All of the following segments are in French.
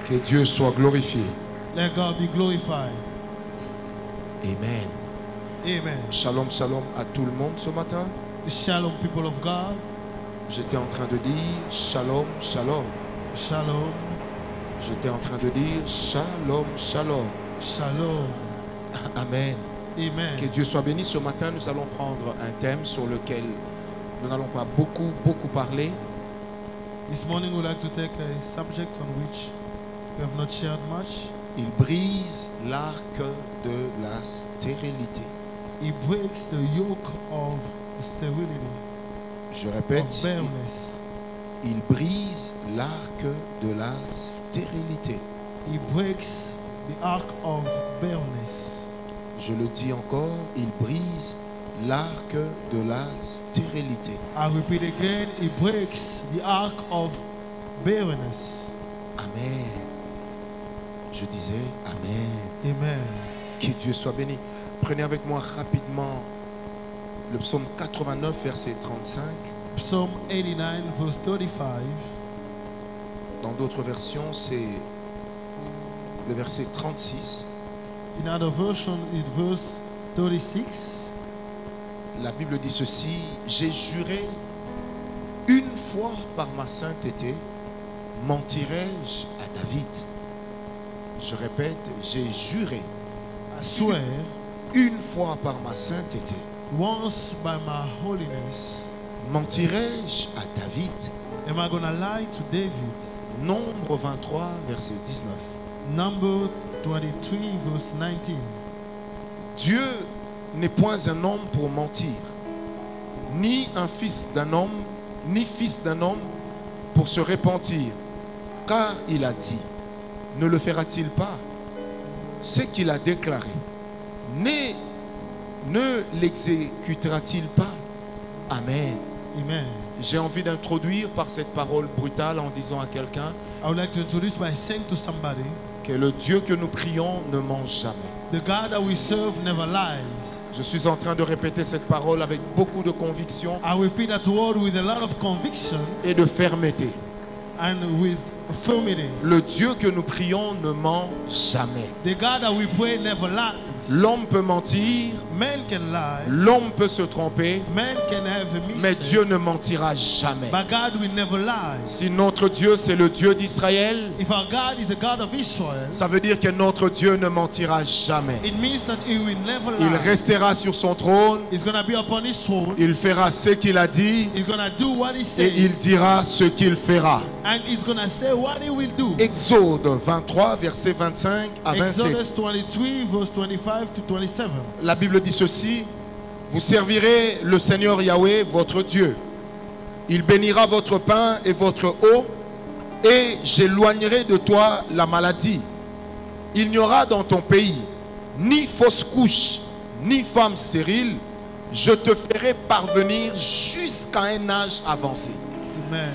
Que Dieu soit glorifié. Let God be glorified. Amen. Amen. Shalom, shalom à tout le monde ce matin. Shalom, people of God. J'étais en train de dire shalom, shalom. Shalom. J'étais en train de dire shalom, shalom. Shalom. Amen. Amen. Que Dieu soit béni. Ce matin, nous allons prendre un thème sur lequel nous n'allons pas beaucoup parler. This morning we'd like to take a subject on which we have not shared much. Il brise l'arc de la stérilité. He breaks the yoke of sterility, Je of répète, barrenness. il brise l'arc de la stérilité. He breaks the ark of barrenness. Je le dis encore, il brise l'arc de la stérilité. I repeat again, he breaks the ark of barrenness. Amen. Je disais Amen. Amen. Que Dieu soit béni. Prenez avec moi rapidement le psaume 89, verset 35. Psalm 89, verse 35. Dans d'autres versions, c'est le verset 36. In other version, it's verse 36. La Bible dit ceci: j'ai juré une fois par ma sainteté, mentirai-je à David. Je répète, j'ai juré I swear, une fois par ma sainteté, once by my holiness, mentirai-je à David. am I going to lie to David? Nombre 23, verset 19. Number 23, verse 19. Dieu n'est point un homme pour mentir, ni un fils d'un homme, ni fils d'un homme pour se repentir. Car il a dit, ne le fera-t-il pas? Ce qu'il a déclaré, ne l'exécutera-t-il pas? Amen. Amen. J'ai envie d'introduire par cette parole brutale en disant à quelqu'un I would like to introduce by saying to somebody, que le Dieu que nous prions ne mange jamais. the God that we serve never lies. Je suis en train de répéter cette parole avec beaucoup de conviction I repeat that word with a lot of conviction et de fermeté. and with firmity. Le Dieu que nous prions ne ment jamais. The God that we pray never lies. L'homme peut mentir, Man can lie, l'homme peut se tromper, man can have a mais mistake, Dieu ne mentira jamais. but God will never lie. Si notre Dieu c'est le Dieu d'Israël, If our God is a God of Israel, ça veut dire que notre Dieu ne mentira jamais. it means that He will never Il lie. restera sur son trône, He's going to be upon His throne. il fera ce qu'il a dit He's going to do what He et says, il dira ce qu'il fera. and He's going to say what He will do. Exode 23, versets 25 à 27. Exodus 23, verse 25 to 27. La Bible dit ceci: vous servirez le Seigneur Yahweh, votre Dieu. Il bénira votre pain et votre eau, et j'éloignerai de toi la maladie. Il n'y aura dans ton pays ni fausse couche, ni femme stérile. Je te ferai parvenir jusqu'à un âge avancé. Amen.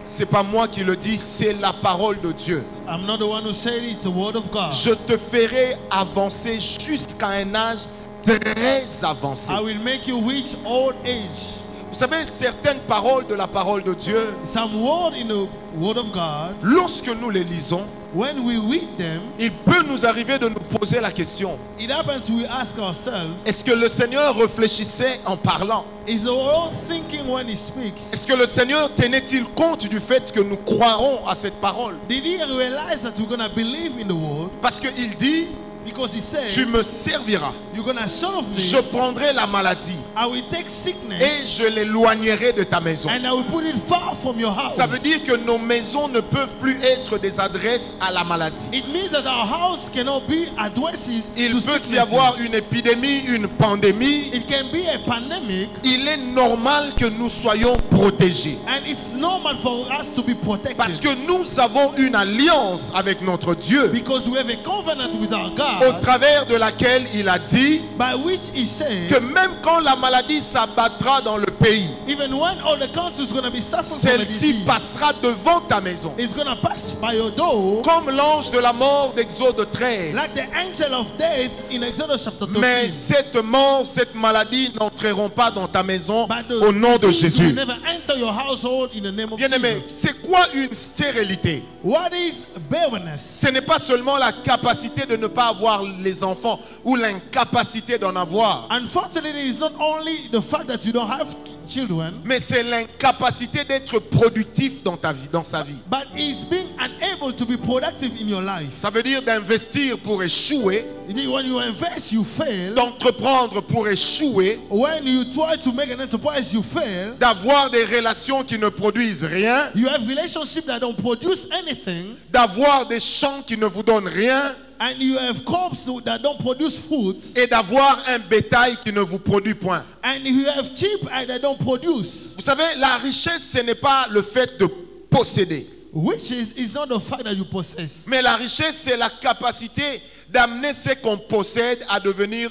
C'est pas moi qui le dis, c'est la parole de Dieu. I'm not the one who said it, it's the word of God. Je te ferai avancer jusqu'à un âge très avancé. I will make you reach old age. Vous savez, certaines paroles de la parole de Dieu, Some word in the word of God, lorsque nous les lisons, when we read them, il peut nous arriver de nous poser la question: it happens we ask ourselves, est-ce que le Seigneur réfléchissait en parlant? is the Lord thinking when He speaks? Est-ce que le Seigneur tenait-il compte du fait que nous croirons à cette parole? Did He realize that we're going to believe in the word? Parce qu'il dit, Because He said, tu me serviras, you're going to serve me, je prendrai la maladie I will take et sickness, je l'éloignerai de ta maison. and I will put it far from your house. Ça veut dire que nos maisons ne peuvent plus être des adresses à la maladie. It means that our house cannot be addresses Il to peut y sicknesses. avoir une épidémie, une pandémie. It can be a pandemic, Il est normal que nous soyons protégés. and it's normal for us to be protected. Parce que nous avons une alliance avec notre Dieu. Because we have a covenant with our God. au travers de laquelle il a dit by which he said, que même quand la maladie s'abattra dans le pays, even when all the country is going to be suffering from the celle-ci disease, passera devant ta maison. it's going to pass by your door, Comme l'ange de la mort d'Exode 13. like the angel of death in Exodus chapter 13. Mais cette mort, cette maladie n'entreront pas dans ta maison But the au nom de disease will Jésus. never enter your household in the name of Bien-aimé, Jesus. c'est quoi une stérilité? What is barrenness? Ce n'est pas seulement la capacité de ne pas avoir les enfants ou l'incapacité d'en avoir, Unfortunately, it's not only the fact that you don't have children, mais c'est l'incapacité d'être productif dans ta vie, dans sa vie. but it's being unable to be productive in your life. Ça veut dire d'investir pour échouer, When you invest, you fail. d'entreprendre pour échouer, When you try to make an enterprise, you fail. d'avoir des relations qui ne produisent rien, You have relationships that don't produce anything, d'avoir des champs qui ne vous donnent rien and you have crops that don't produce fruit, et d'avoir un bétail qui ne vous produit point. and you have sheep that don't produce. Vous savez, la richesse, ce n'est pas le fait de posséder. Riches is not the fact that you possess, Mais la richesse, c'est la capacité d'amener ce qu'on possède à devenir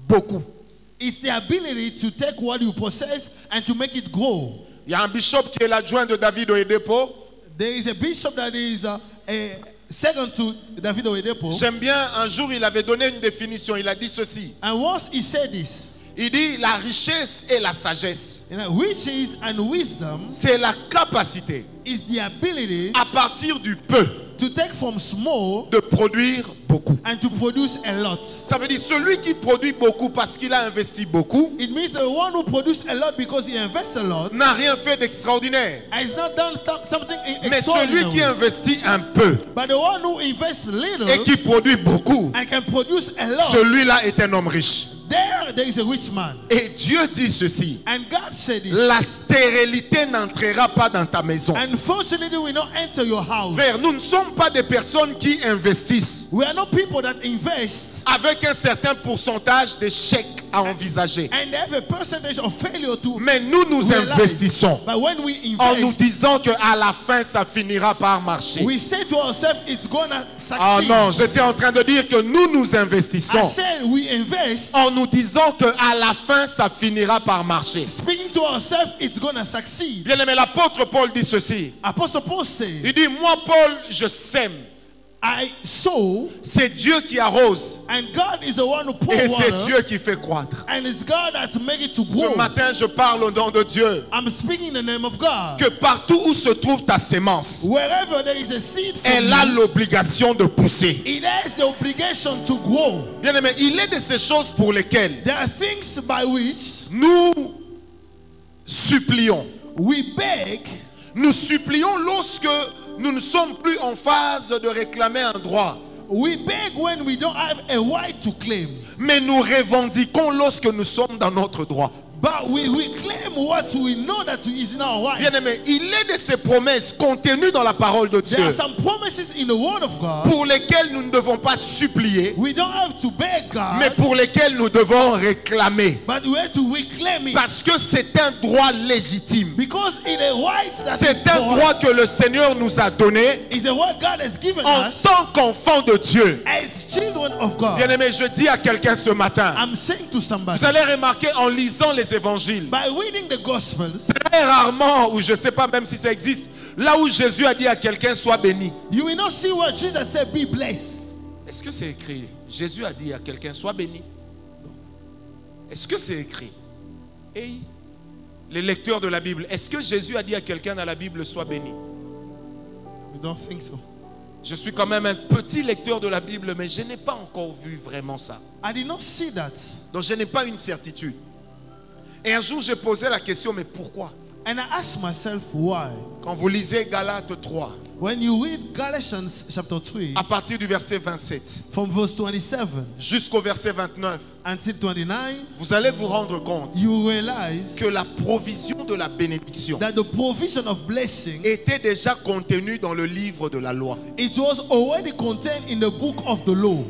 beaucoup. it's the ability to take what you possess and to make it grow. Il y a un bishop qui est l'adjoint de David Oyedepo. There is a bishop that is a second to David Oyedepo, J'aime bien, un jour, il avait donné une définition. Il a dit ceci. and once he said this, Il dit, la richesse et la sagesse, riches and wisdom c'est la capacité, is the ability à partir du peu, to take from small de produire beaucoup. and to produce a lot. Ça veut dire, celui qui produit beaucoup parce qu'il a investi beaucoup, It means the one who produces a lot because he invests a lot n'a rien fait d'extraordinaire. has not done something Mais celui qui extraordinary. investit un peu But the one who invests little et qui produit beaucoup, and can produce a lot, celui-là est un homme riche. there is a rich man. Et Dieu dit ceci, And God said it. la stérilité n'entrera pas dans ta maison. Unfortunately, we not enter your house. Frère, nous ne sommes pas des personnes qui investissent We are not people that invest avec un certain pourcentage d'échecs à envisager. and have a percentage of failure to. Mais nous realize. investissons But when we en nous invest, disant qu'à la fin, ça finira par marcher. we say to ourselves, it's gonna succeed. Ah non, j'étais en train de dire que nous I investissons said we invest, en nous disant qu'à la fin, ça finira par marcher. speaking to ourselves, it's gonna succeed. Bien aimé, l'apôtre Paul dit ceci. Apostle Paul said, Il dit, moi Paul, je sème. I sow, C'est Dieu qui arrose and God is the one who pours et c'est water, Dieu qui fait croître. and it's God that make it to Ce grow. matin, je parle au nom de Dieu. I'm speaking in the name of God. Que partout où se trouve ta sémence, Wherever there is a seed from elle a you, l'obligation de pousser. it has the obligation to grow. Bien aimé, il est de ces choses pour lesquelles There are things by which nous supplions. we beg. Nous supplions lorsque nous ne sommes plus en phase de réclamer un droit. We beg when we don't have a right to claim. Mais nous revendiquons lorsque nous sommes dans notre droit. But we claim what we know that is in our right. Bien aimé, il est de ces promesses contenues dans la parole de There are Dieu some promises in the word of God. pour lesquelles nous ne devons pas supplier, We don't have to beg God, mais pour lesquelles nous devons réclamer. but we have to reclaim it. Parce que c'est un droit légitime. Because it is a right that C'est is un for droit us. que le Seigneur nous a donné It's a word God has given en us tant qu'enfants de Dieu. as children of God. Bien aimé, je dis à quelqu'un ce matin, I'm saying to somebody, vous allez remarquer en lisant les évangiles, by reading the Gospels, très rarement, ou je ne sais pas même si ça existe, là où Jésus a dit à quelqu'un sois béni. you will not see where Jesus said, be blessed. Est-ce que c'est écrit? Jésus a dit à quelqu'un sois béni. Est-ce que c'est écrit? Et les lecteurs de la Bible, est-ce que Jésus a dit à quelqu'un dans la Bible sois béni? We don't think so. Je suis quand même un petit lecteur de la Bible, mais je n'ai pas encore vu vraiment ça. I did not see that. Donc je n'ai pas une certitude. Et un jour, j'ai posé la question, mais pourquoi? And I asked myself why. Quand vous lisez Galates 3, When you read Galatians chapter 3, à partir du verset 27 from verse 27 jusqu'au verset 29, until 29, vous allez vous rendre compte you realize que la provision de la bénédiction that the provision of blessing, était déjà contenue dans le livre de la loi. it was already contained in the book of the law.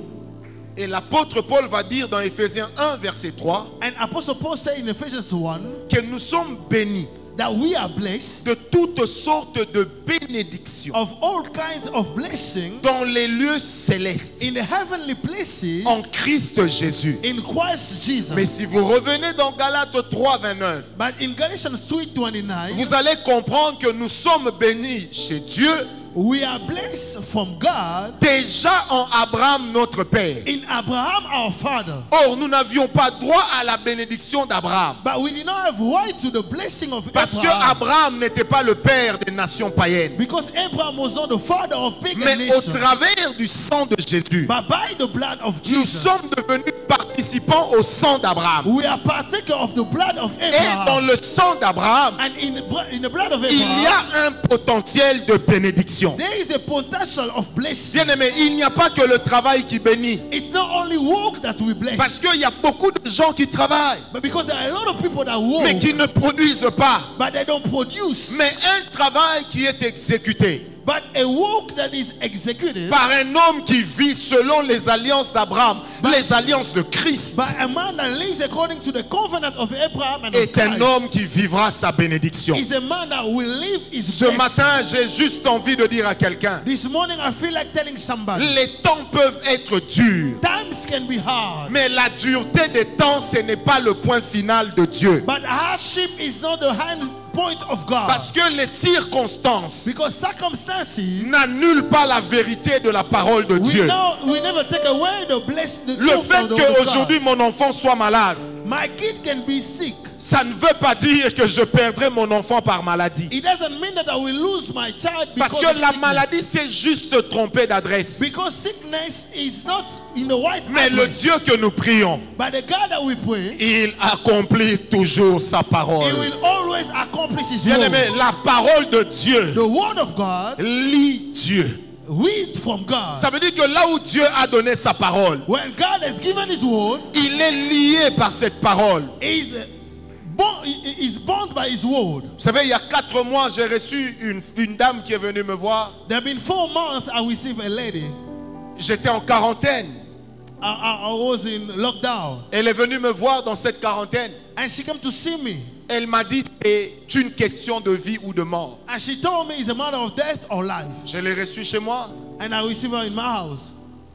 Et l'apôtre Paul va dire dans Éphésiens 1, verset 3, And Apostle Paul said in Ephesians 1 que nous sommes bénis that we are blessed de toutes sortes de bénédictions of all kinds of blessing dans les lieux célestes in the heavenly places en Christ Jésus. in Christ Jesus. Mais si vous revenez dans Galates 3, 29, But in Galatians 3:29, vous allez comprendre que nous sommes bénis chez Dieu we are blessed from God déjà en Abraham notre Père. in Abraham our father. Or, nous n'avions pas droit à la bénédiction d'Abraham. But we did not have right to the blessing of Parce que Abraham. Abraham n'était pas le père des nations païennes. Because Abraham was not the father of pagan Mais au nations. travers du sang de Jésus, But by the blood of nous Jesus, sommes devenus participants au sang d'Abraham. we are partaker of the blood of Et dans Abraham. le sang d'Abraham, And in the blood of il y Abraham, a un potentiel de bénédiction. there is a potential of blessing. Bien aimé, il n'y a pas que le travail qui bénit. It's not only work that we bless, Parce qu'il y a beaucoup de gens qui travaillent, but because there are a lot of people that mais work, qui ne produisent pas. but they don't produce. Mais un travail qui est exécuté But a work that is executed par un homme qui vit selon les alliances d'Abraham, les alliances de Christ, by a man that lives according to the covenant of Abraham and of est un Christ homme qui vivra sa bénédiction. is a man that will live his Ce blessing. matin, j'ai juste envie de dire à quelqu'un, This morning I feel like telling somebody, les temps peuvent être durs, times can be hard, mais la dureté des temps, ce n'est pas le point final de Dieu. but hardship is not the hand point of God. Parce que les circonstances Because circumstances, n'annulent pas la vérité de la parole de Dieu. we never take away the blessing. Le fait qu'aujourd'hui mon enfant soit malade, My kid can be sick. ça ne veut pas dire que je perdrai mon enfant par maladie. It doesn't mean that I will lose my child Parce because que of la sickness. maladie, c'est juste tromper d'adresse. Because sickness is not in the right Mais le address. Dieu que nous prions, But the God that we pray, il accomplit toujours sa He parole. will always accomplish His Bien will. aimé, la parole de Dieu The word of God, lit Dieu. read from God. Ça veut dire que là où Dieu a donné sa parole, When God has given His word, il est lié par cette parole. He is bound by His word. Vous savez, il y a 4 mois, j'ai reçu une dame qui est venue me voir. There have been 4 months I received a lady. J'étais en quarantaine. I was in lockdown. Elle est venue me voir dans cette quarantaine. And she came to see me. Elle m'a dit c'est une question de vie ou de mort. And she told me it's a matter of death or life. Je l'ai reçue chez moi. And I received her in my house.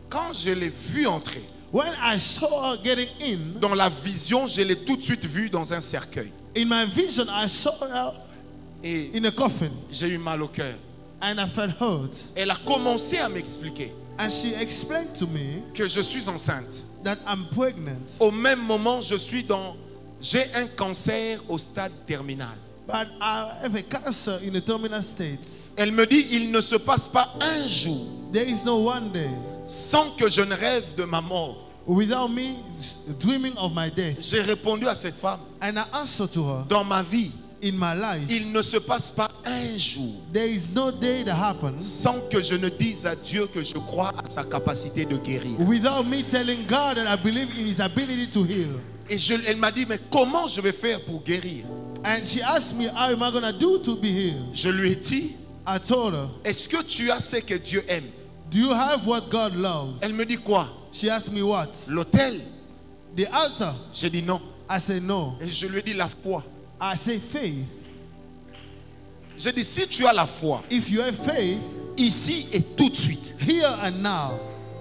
Quand je l'ai vue entrer, When I saw her getting in dans la vision, je l'ai tout de suite vue dans un cercueil. my vision, I saw her Et in a coffin. j'ai eu mal au cœur. And I felt hurt. Elle a commencé à m'expliquer And she explained to me que je suis enceinte. that I'm pregnant. Au même moment, j'ai un cancer au stade terminal. But I have a cancer in a terminal state. Elle me dit, il ne se passe pas un jour There is no one day sans que je ne rêve de ma mort. without me dreaming of my death. J'ai répondu à cette femme, And I answered to her, dans ma vie, in my life, il ne se passe pas un jour there is no day that happens sans que je ne dise à Dieu que je crois à sa capacité de guérir. without me telling God that I believe in His ability to heal. Et elle m'a dit, mais comment je vais faire pour guérir? And she asked me, how am I going to do to be healed? Je lui ai dit, I told her, est-ce que tu as ce que Dieu aime? do you have what God loves? Elle me dit quoi? She asked me what? L'autel? The altar. J'ai dit non. I said no. Et je lui ai dit la foi. I say faith. J'ai dit, si tu as la foi, If you have faith, ici et tout de suite, here and now,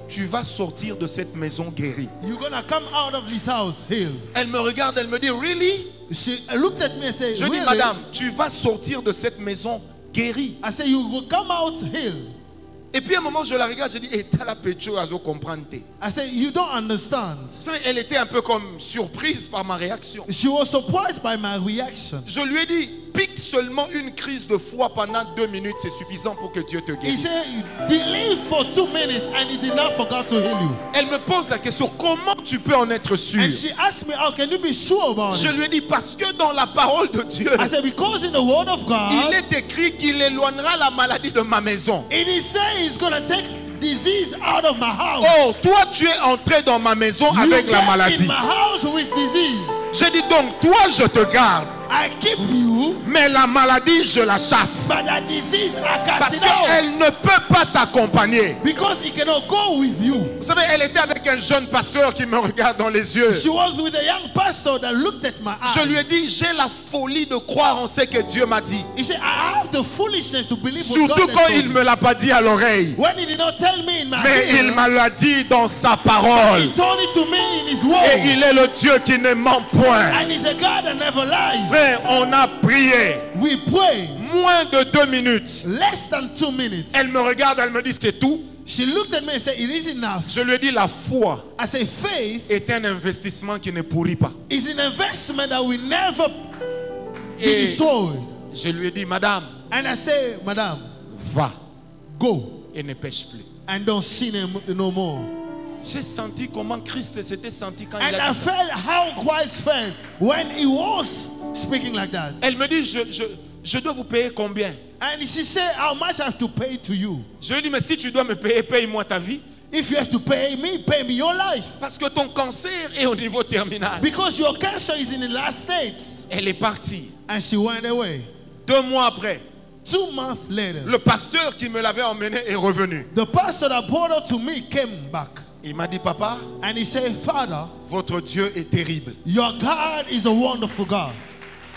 tu vas sortir de cette maison guérie. you're going to come out of this house healed. Elle me regarde, elle me dit, really? She looked at me and said, Je dis, really? madame, tu vas sortir de cette maison guérie. I said, you will come out healed. Et puis à un moment, je la regarde, je dis, et t'as la pécho à comprendre. I said, you don't understand. Vous savez, elle était un peu comme surprise par ma réaction. She was surprised by my reaction. Je lui ai dit, pique seulement une crise de foi pendant 2 minutes, c'est suffisant pour que Dieu te He guérisse. said, believe for 2 minutes and it's enough for God to heal you. Elle me pose la question, comment tu peux en être sûr? And she asked me, how can you be sure about Je it? lui ai dit, parce que dans la parole de Dieu, I said, because in the word of il God, est écrit qu'il éloignera la maladie de ma maison. it is saying he's going to take disease out of my house. Oh, toi tu es entré dans ma maison You avec la get maladie. in my house with disease. J'ai dit donc, toi je te garde. I keep you, mais la maladie, je la chasse. but the disease I Parce cast it out. qu'elle ne peut pas t'accompagner. Because he cannot go with you. Vous savez, elle était avec un jeune pasteur qui me regarde dans les yeux. She was with a young pastor that looked at my eyes. Je lui ai dit, j'ai la folie de croire en ce que Dieu m'a dit. He said, I have the foolishness to believe what Surtout God quand has told il me. me l'a pas dit à l'oreille. When he did not tell me in my Mais ear, il me l'a dit dans sa he parole. told it to me in his Et word. il est le Dieu qui ne ment point. And he's a God that never lies. Frère, on a prié We pray moins de 2 minutes. less than 2 minutes. Elle me regarde, elle me dit, c'est tout. She looked at me and said, it is enough. Je lui ai dit, la foi I say, faith est un investissement qui ne pourrit pas. is an investment that will never be Et destroyed. je lui ai dit, madame, And I say, Madam, va go et ne pêche plus. and don't sin no more. J'ai senti comment Christ s'était senti quand And il a I dit ça. felt how Christ felt when he was speaking like that. Elle me dit, je dois vous payer combien? And she said, how much I have to pay to you? Je lui ai dit, mais si tu dois me payer, paye-moi ta vie. If you have to pay me your life. Parce que ton cancer est au niveau terminal. Because your cancer is in the last states. Elle est partie. And she went away. 2 mois après, 2 months later, le pasteur qui me l'avait emmené est revenu. the pastor that brought her to me came back. Il m'a dit, papa, And he said, Father, votre Dieu est terrible. your God is a wonderful God.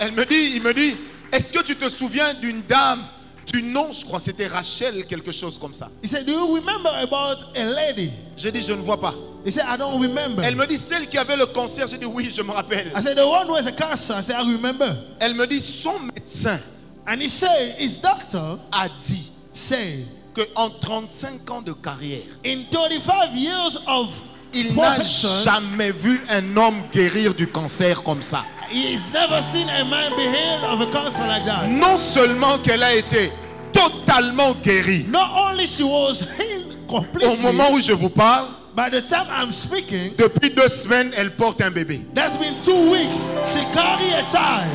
Il me dit, est-ce que tu te souviens d'une dame, du nom, je crois, c'était Rachel, quelque chose comme ça. He said, do you remember about a lady? J'ai dit, je ne vois pas. He said, I don't remember. Elle me dit, celle qui avait le cancer. J'ai dit, oui, je me rappelle. I said, the one who has a cancer. I said, I remember. Elle me dit, son médecin And he said, his doctor a dit said, qu'en 35 ans de carrière, in 35 years of il n'a profession, jamais vu un homme guérir du cancer comme ça. he's never seen a man be healed of a cancer like that. Non seulement qu'elle a été totalement guérie. Not only she was healed completely, Au moment où je vous parle, by the time I'm speaking, depuis 2 semaines, elle porte un bébé. that's been 2 weeks. She carried a child.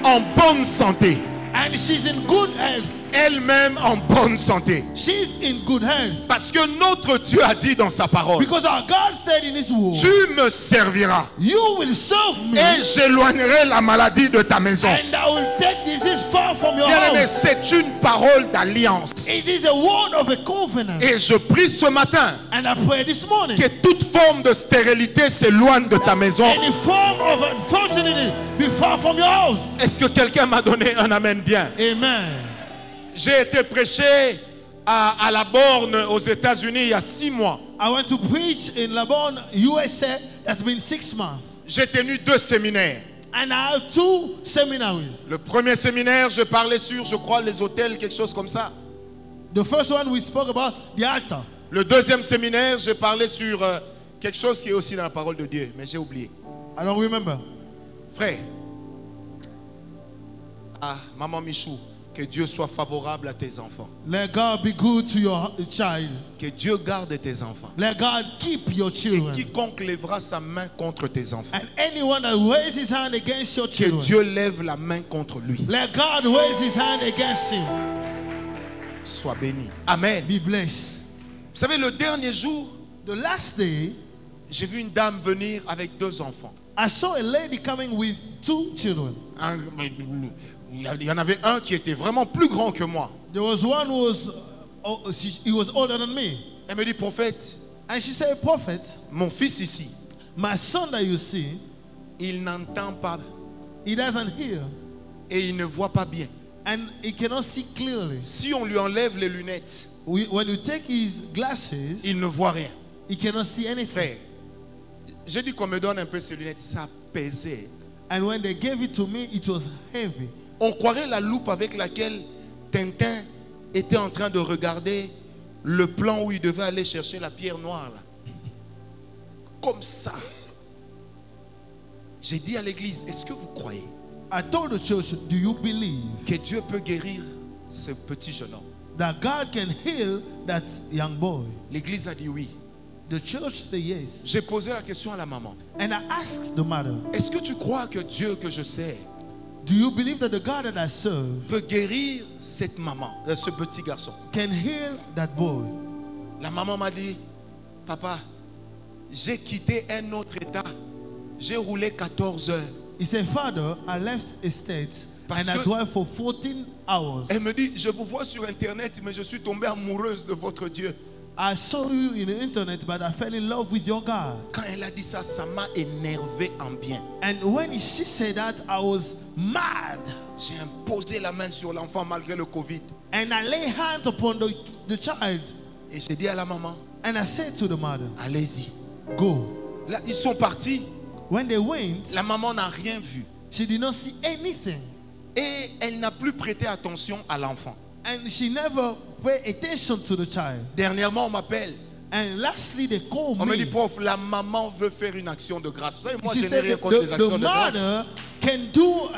En bonne santé. And she's in good health. Elle-même en bonne santé. She's in good health. Parce que notre Dieu a dit dans sa parole, Because our God said in his word, tu me serviras you will serve me, et j'éloignerai la maladie de ta maison. and I will take disease far from your Bien-aimé, house. c'est une parole d'alliance. It is a word of a covenant. Et je prie ce matin And I pray this morning, que toute forme de stérilité s'éloigne de ta maison. any form of unfortunity be far from your house. Est-ce que quelqu'un m'a donné un amen bien? Amen. J'ai été prêché à la Borne aux États-Unis il y a 6 mois. I went to preach in Laborn, USA. That's been 6 months. J'ai tenu 2 séminaires. And I have 2 seminaries. Le premier séminaire, je parlais sur, je crois, les hôtels, quelque chose comme ça. The first one we spoke about the altar. Le deuxième séminaire, je parlais sur quelque chose qui est aussi dans la parole de Dieu, mais j'ai oublié. I don't remember. Frère, Maman Michou, que Dieu soit favorable à tes enfants. Let God be good to your child. Que Dieu garde tes enfants. Let God keep your Et children. quiconque lèvera sa main contre tes enfants, And anyone that raises his hand against your que children, Dieu lève la main contre lui. let God raise his hand against him. Sois béni. Amen. Be blessed. Vous savez, le dernier jour, The last day, j'ai vu une dame venir avec 2 enfants. I saw a lady coming with 2 children. Il y en avait un qui était vraiment plus grand que moi. There was one who was, he was older than me. Elle me dit, prophète, And she said, Prophet, mon fils ici, my son that you see, il n'entend pas he doesn't hear et il ne voit pas bien. and he cannot see clearly. Si on lui enlève les lunettes, When you take his glasses, il ne voit rien. he cannot see anything. Frère, j'ai dit qu'on me donne un peu ces lunettes, ça pesait. And when they gave it to me, it was heavy. On croirait la loupe avec laquelle Tintin était en train de regarder le plan où il devait aller chercher la pierre noire. Là. Comme ça. J'ai dit à l'église, est-ce que vous croyez I told the church, do you believe que Dieu peut guérir ce petit jeune homme? that God can heal that young boy? L'église a dit oui. The church said yes. J'ai posé la question à la maman. And I asked the mother, Est-ce que tu crois que Dieu que je sers do you believe that the God that I serve peut guérir cette maman, ce petit garçon? can heal that boy? La maman m'a dit, papa, j'ai quitté un autre état. J'ai roulé 14 heures. He said, Father, I left a state Parce and I que- drove for 14 hours. Elle me dit, je vous vois sur Internet, mais je suis tombée amoureuse de votre Dieu. I saw you in the internet, but I fell in love with your God. Quand elle a dit ça, ça m'a énervé en bien. And when she said that, I was mad. J'ai imposé la main sur l'enfant malgré le Covid. And I lay hands upon the child. Et j'ai dit à la maman, And I said to the mother, allez-y. go. Là, ils sont partis. When they went, La maman n'a rien vu. she did not see anything. Et elle n'a plus prêté attention à l'enfant. And she never paid attention to the child. Dernièrement, on m'appelle. And lastly, they called On me dit, me. prof, la maman veut faire une action de grâce. Vous savez, moi, She je n'ai said rien the, contre les the actions de grâce. mother can do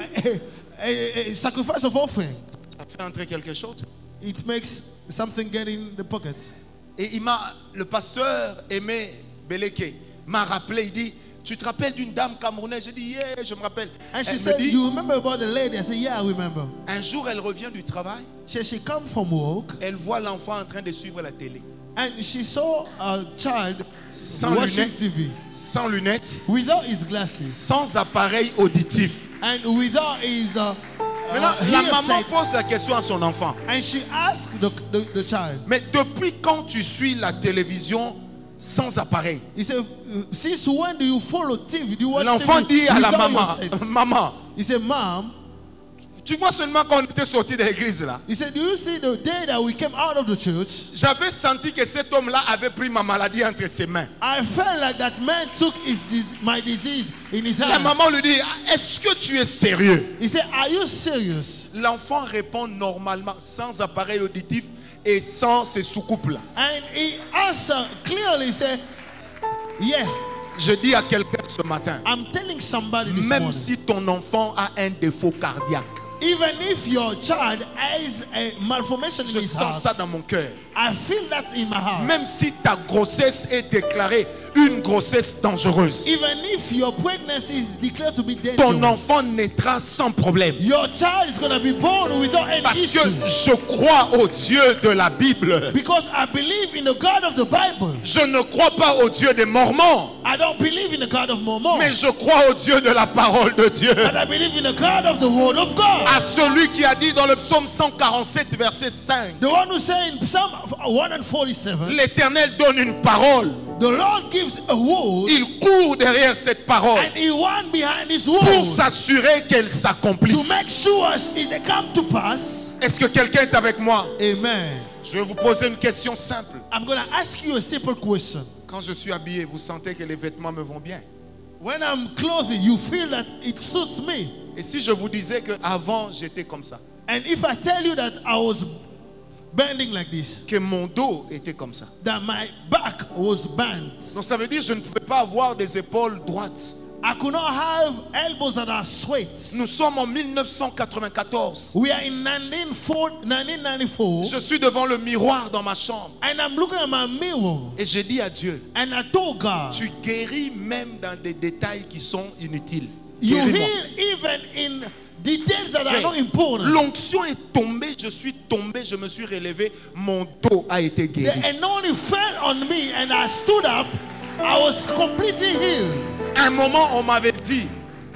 a sacrifice of offering. Ça fait entrer quelque chose. It makes something get in the pocket. Et le pasteur Aimé Beleke m'a rappelé, il dit, tu te rappelles d'une dame camerounaise? J'ai dit, yeah, je me rappelle. And she Elle me said, dit, you remember about the lady? I said, yeah, I remember. un jour, elle revient du travail, She come from work elle voit l'enfant en train de suivre la télé. and she saw a child Sans watching lunettes, TV sans lunettes, without his glasses sans appareil auditif. and without his Maintenant, la maman hearsets. pose la question à son enfant. And she asked the child, Mais depuis quand tu suis la télévision sans appareil? he said, since when do you follow TV? Do you watch L'enfant TV dit à la without maman, your sets? maman, He said, Mom, tu vois seulement quand on était sorti de l'église là, he said, do you see the day that we came out of the church? j'avais senti que cet homme-là avait pris ma maladie entre ses mains. I felt like that man took my disease in his La hand. maman lui dit, est-ce que tu es sérieux? He said, are you serious? L'enfant répond normalement, sans appareil auditif et sans ces soucoupes-là. And he answered clearly, he said, yeah, Je dis à quelqu'un ce matin, I'm telling somebody this même morning, si ton enfant a un défaut cardiaque, even if your child has a malformation in je his sens ça heart, dans mon cœur. I feel that in my heart. Même si ta grossesse est déclarée une grossesse dangereuse, Even if your pregnancy is declared to be ton dangerous, enfant naîtra sans problème. your child is going to be born without any Parce que issue. je crois au Dieu de la Bible. Because I believe in the God of the Bible. Je ne crois pas au Dieu des Mormons, I don't believe in the God of Mormon. mais je crois au Dieu de la parole de Dieu. But I believe in the God of the Word of God. À celui qui a dit dans le psaume 147, verset 5, The one who said in Psalm 147, l'Éternel donne une parole. the Lord gives a word Il court derrière cette parole and he ran behind his pour word s'assurer qu'elle to s'accomplisse. make sure it come to pass. Est-ce que quelqu'un est avec moi? Amen. Je vais vous poser une question simple. I'm going to ask you a simple question. Quand je suis habillé, vous sentez que les vêtements me vont bien? When I'm clothing, you feel that it suits me. Et si je vous disais qu'avant j'étais comme ça, And if I tell you that I was bending like this, que mon dos était comme ça, that my back was bent, donc ça veut dire que je ne pouvais pas avoir des épaules droites. I could not have elbows that are straight. Nous sommes en 1994. We are in 1994, Je suis devant le miroir dans ma chambre and I'm looking at my mirror, et j'ai dit à Dieu, and I told God, tu guéris même dans des détails qui sont inutiles. you Guéris-moi. heal even in details that are Hey, not important. l'onction est tombée, je suis tombé, je me suis relevé, mon dos a été The guéri. anointing fell on me, and I stood up. I was completely healed. À un moment, on m'avait dit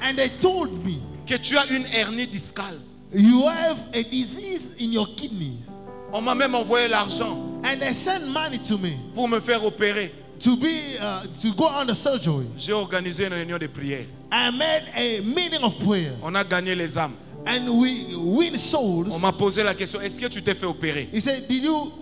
And they told me, que tu as une hernie discale. you have a disease in your kidneys. On m'a même envoyé l'argent And they sent money to me pour me faire opérer. to go under surgery. J'ai organisé une réunion de prière. I made a meeting of prayer, On a gagné les âmes. and we win souls. On m'a posé la question, est-ce que tu t'es fait opérer? He said, did you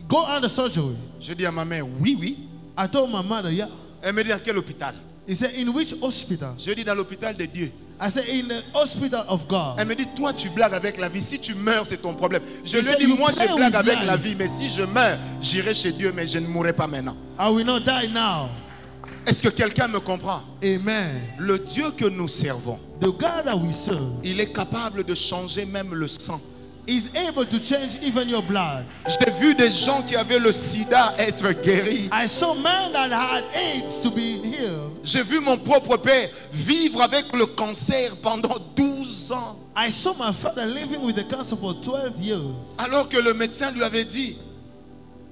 go under surgery? Je dis à ma mère, oui, oui. I told my mother, yeah. Elle me dit, dans quel hôpital? He said, in which hospital? Je dis, dans l'hôpital de Dieu. I said, in the hospital of God. Elle me dit, toi, tu blagues avec la vie. Si tu meurs, c'est ton problème. Je He lui ai said, dit, you moi, je play blague with avec life. la vie, mais si je meurs, j'irai chez Dieu, mais je ne mourrai pas maintenant. I will not die now. Est-ce que quelqu'un me comprend? Amen. Le Dieu que nous servons, The God that we serve il est capable de changer même le sang. is able to change even your blood. J'ai vu des gens qui avaient le sida être guéris. I saw men that had AIDS to be healed. J'ai vu mon propre père vivre avec le cancer pendant 12 ans. I saw my father living with the cancer for 12 years. Alors que le médecin lui avait dit,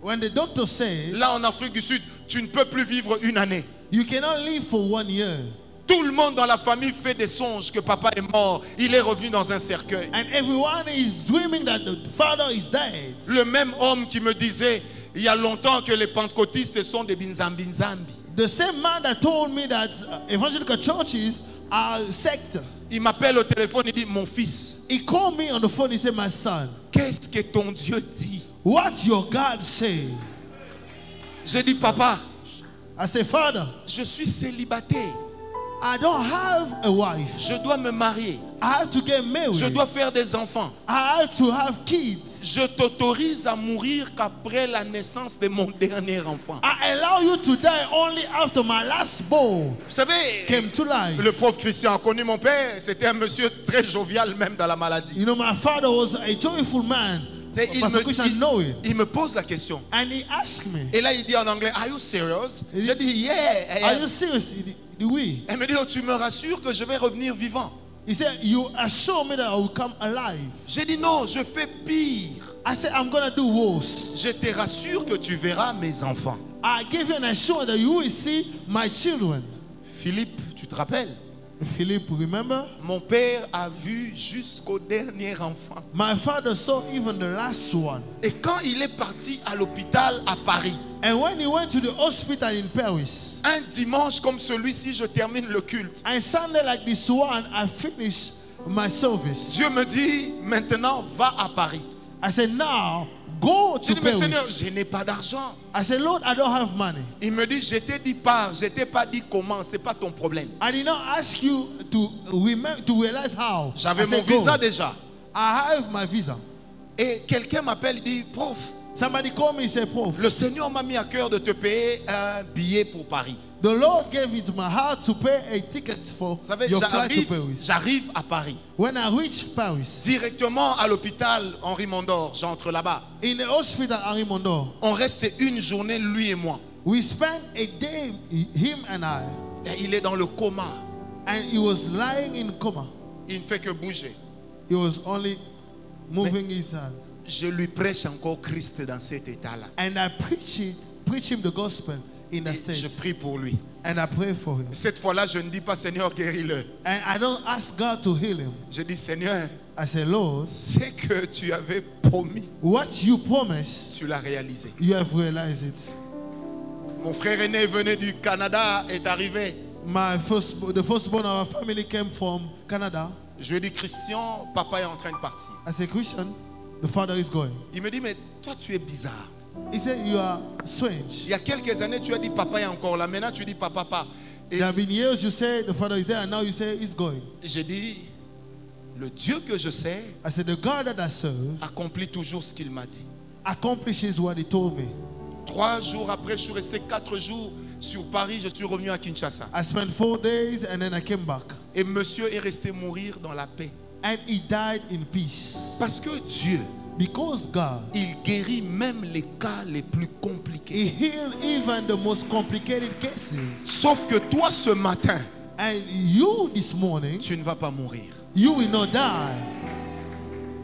When the doctor said, là en Afrique du Sud, tu ne peux plus vivre une année. you cannot live for 1 year. Tout le monde dans la famille fait des songes que papa est mort. Il est revenu dans un cercueil. And everyone is dreaming that the father is dead. Le même homme qui me disait il y a longtemps que les pentecôtistes sont des binzambi. The same man that told me that evangelical churches are a sect. Il m'appelle au téléphone, il dit mon fils. He called me on the phone, he said, my son, Qu'est-ce que ton Dieu dit? what's your God say? J'ai dit papa, I said, Father, je suis célibataire. I don't have a wife. Je dois me marier. I have to get married. Je dois faire des enfants. I have to have kids. Je t'autorise à mourir qu'après la naissance de mon dernier enfant. I allow you to die only after my last born Vous savez, came to life. le pauvre Christian a connu mon père. C'était un monsieur très jovial même dans la maladie. You know, my father was a joyful man. Et Pastor Christian know it. il me pose la question. And he asked me, Et là, il dit en anglais, Are you serious? Il dit, J'ai dit, Yeah. I are am." you serious? Oui. Elle me dit, oh, tu me rassures que je vais revenir vivant. He said, you assure me that I will come alive. J'ai dit, non, je fais pire. I said, I'm going to do worse. Je te rassure que tu verras mes enfants. I give you an assurance that you will see my children. Philippe, tu te rappelles? Philip, remember? Mon père a vu jusqu'au dernier enfant. My father saw even the last one. Et quand il est parti à l'hôpital à Paris, And when he went to the hospital in Paris, un dimanche comme celui-ci, je termine le culte. and Sunday like this one, I finished my service. Dieu me dit, maintenant, va à Paris. I said, now, go J'ai to dit, mais Seigneur, Paris. je n'ai pas d'argent. I said, Lord, I don't have money. Il me dit, je t'ai dit pars, je t'ai pas dit comment, c'est pas ton problème. I did not ask you to remember, to realize how. J'avais I mon said, go. visa déjà. I have my visa. Et quelqu'un m'appelle, il dit, prof, Somebody called me and said, Prof, le Seigneur m'a mis à cœur de te payer un billet pour Paris. the Lord gave it to my heart to pay a ticket for Vous savez, your flight to Paris. j'arrive à Paris. When I reached Paris, Directement à l'hôpital Henri Mondor, j'entre là-bas. in the hospital Henri Mondor, On reste une journée, lui et moi. we spent a day, him and I, Et il est dans le coma. and he was lying in coma. Il ne fait que bouger. He was only moving his hands. Je lui prêche encore Christ dans cet état-là. And I preach him the gospel in the Et States. je prie pour lui. And I pray for him. Cette fois-là, je ne dis pas Seigneur, guéris-le. And I don't ask God to heal him. Je dis Seigneur, I say, Lord, ce que tu avais promis, what you promised, tu l'as réalisé. you have realized it. Mon frère aîné venu du Canada est arrivé. The firstborn of our family came from Canada. Je lui ai dit Christian, papa est en train de partir. I say, Christian, the father is going. Il me dit mais toi tu es bizarre. He said, you are strange. Il y a quelques années tu as dit papa est encore là. Maintenant tu dis papa pas. Et There have been years you say the father is there, and now you say he's going. j'ai dit le Dieu que je sais I said, the God that I serve accomplit toujours ce qu'il m'a dit. accomplishes what he told me. 3 jours après, je suis resté 4 jours sur Paris, je suis revenu à Kinshasa. I spent 4 days and then I came back. Et monsieur est resté mourir dans la paix. And he died in peace. Parce que Dieu, Because God, il guérit même les cas les plus compliqués. he healed even the most complicated cases. Sauf que toi ce matin, And you this morning, tu ne vas pas mourir. you will not die.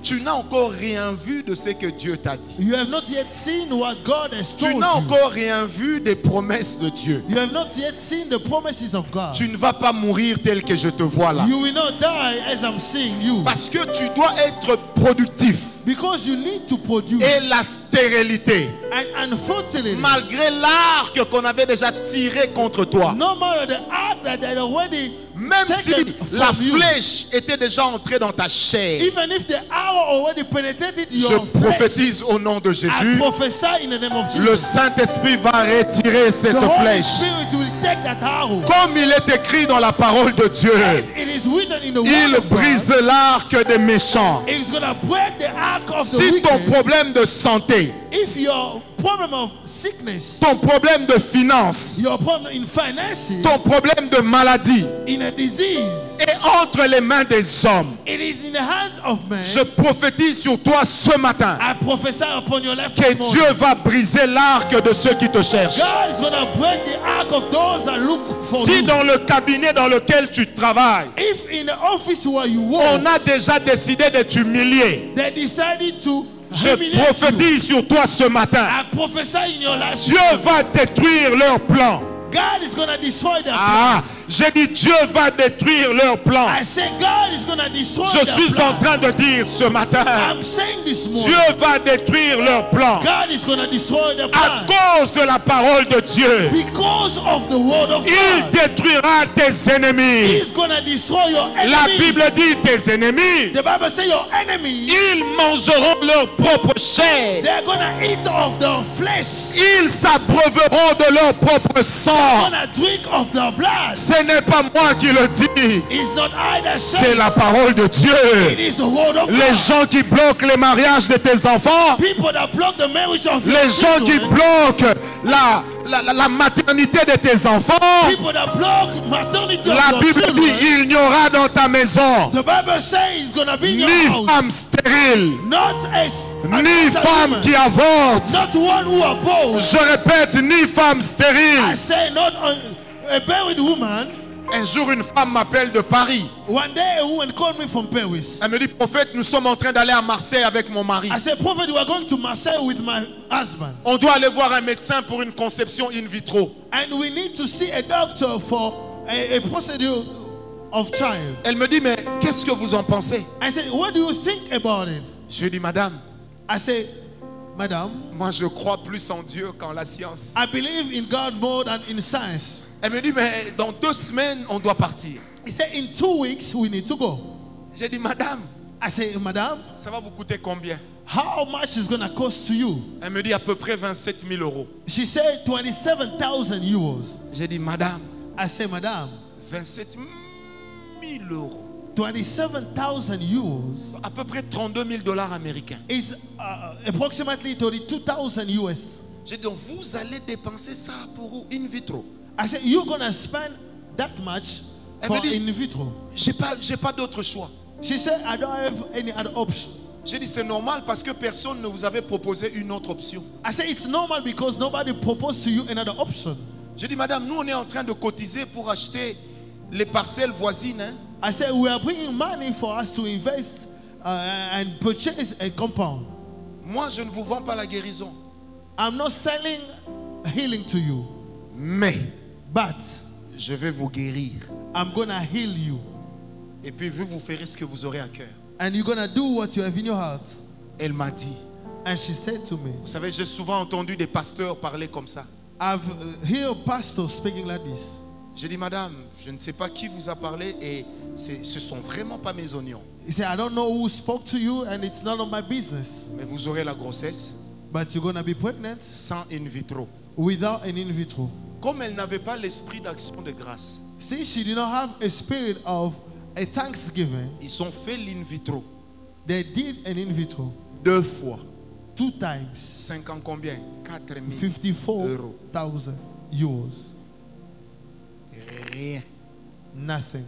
Tu n'as encore rien vu de ce que Dieu t'a dit. You have not yet seen what God has Tu told n'as you. encore rien vu des promesses de Dieu. You have not yet seen the promises of God. Tu ne vas pas mourir tel que je te vois là. You will not die as I'm seeing you. Parce que tu dois être productif. Because you need to produce. Et la stérilité, And unfortunately, malgré l'arc qu'on avait déjà tiré contre toi, no matter the act that they already même si taken la from you, flèche était déjà entrée dans ta chair, even if the arrow already penetrated je your flesh, prophétise au nom de I Jésus, prophesy in the name of Jesus. le Saint-Esprit va retirer cette The Holy flèche. Spirit will take that arrow. Comme il est écrit dans la parole de Dieu, As it is written in the il word of God, brise l'arc des méchants. it's going to break the arc of the Si ton wicked. problème de santé, If your problem of sickness, ton problème de finance, your problem in finances, ton problème de maladie in a disease, est entre les mains des hommes, it is in the hands of man. je prophétise sur toi ce matin I prophesy upon your life que this morning. Dieu va briser l'arc de ceux qui te cherchent. God is going to break the arc of those that look for Si you. dans le cabinet dans lequel tu travailles, If in the office where you work, on a déjà décidé de t'humilier, they decided to je humiliate you, prophétise sur toi ce matin, I prophesy in your life. Dieu va détruire leurs plans. God is going to destroy them. Ah, J'ai dit Dieu va détruire leurs plans. I say God is going to destroy Je their suis plan. en train de dire ce matin, I'm saying this morning, Dieu va détruire leurs plans God is going to destroy their à plan cause de la parole de Dieu. because of the word of Il God. détruira tes ennemis. He's going to destroy your La enemies. Bible dit tes ennemis, The Bible says your enemies, ils mangeront leur propre chair. they're going to eat of the flesh. Ils s'abreuveront de leur propre sang. They're going to drink of the blood. Ce n'est pas moi qui le dis, It's not I that c'est says la parole de it, Dieu. is the word of Les God. gens qui bloquent les mariages de tes enfants, People that block the marriage of your les gens qui children, bloquent la maternité de tes enfants, people that block maternity of la your Bible dit children, il n'y aura dans ta maison the Bible says it's going to be in your ni house. femme stérile, Not a ni femme qui avorte. not one who oppose. Je répète, ni femme I stérile. say not a married woman. Un jour, une femme m'appelle de Paris. One day a woman called me from Paris. Elle me dit, prophète, nous sommes en train d'aller à Marseille avec mon mari. I said, Prophet, we are going to Marseille with my husband. On doit aller voir un médecin pour une conception in vitro. And we need to see a doctor for a procedure of child. Elle me dit, mais qu'est-ce que vous en pensez? I said, what do you think about it? Je lui dis, madame, I said, Madam, moi je crois plus en Dieu qu'en la science. I believe in God more than in science. Elle me dit, mais dans 2 semaines, on doit partir. He said, in 2 weeks, we need to go. J'ai dit, madame, I said, Madam, ça va vous coûter combien? how much is going to cost to you? Elle me dit, à peu près 27 000 euros. She said, 27,000 euros. J'ai dit, madame, I said, Madam, 27 000 euros. 27,000 euros À peu près 32 000 dollars américains. is approximately 32,000 US. J'ai dit, donc vous allez dépenser ça pour in vitro? I said, you're going to spend that much for in vitro. J'ai pas d'autre choix. She said, I don't have any other option. J'ai dit, c'est normal parce que personne ne vous avait proposé une autre option. I said, it's normal because nobody proposed to you another option. J'ai dit, madame, nous on est en train de cotiser pour acheter les parcelles voisines. Hein? I said, we are bringing money for us to invest and purchase a compound. Moi, je ne vous vends pas la guérison. I'm not selling healing to you, Mais but je vais vous guérir. I'm going to heal you. Et puis vous ferez ce que vous aurez à cœur. And you're going to do what you have in your heart. Elle m'a dit. And she said to me, Vous savez, j'ai souvent entendu des pasteurs parler comme ça. I've heard pastors speaking like this. J'ai dit, madame, je ne sais pas qui vous a parlé et ce sont vraiment pas mes oignons. He said, I don't know who spoke to you and it's none of my business. Mais vous aurez la grossesse But you're going to be pregnant sans in vitro. without an in vitro. Comme elle n'avait pas l'esprit d'action de grâce, See, she did not have a spirit of a thanksgiving. ils ont fait l'in vitro They did an in vitro 2 fois. 2 times. 5 ans combien? 4 000 euros. 54,000 euros. Rien. Nothing.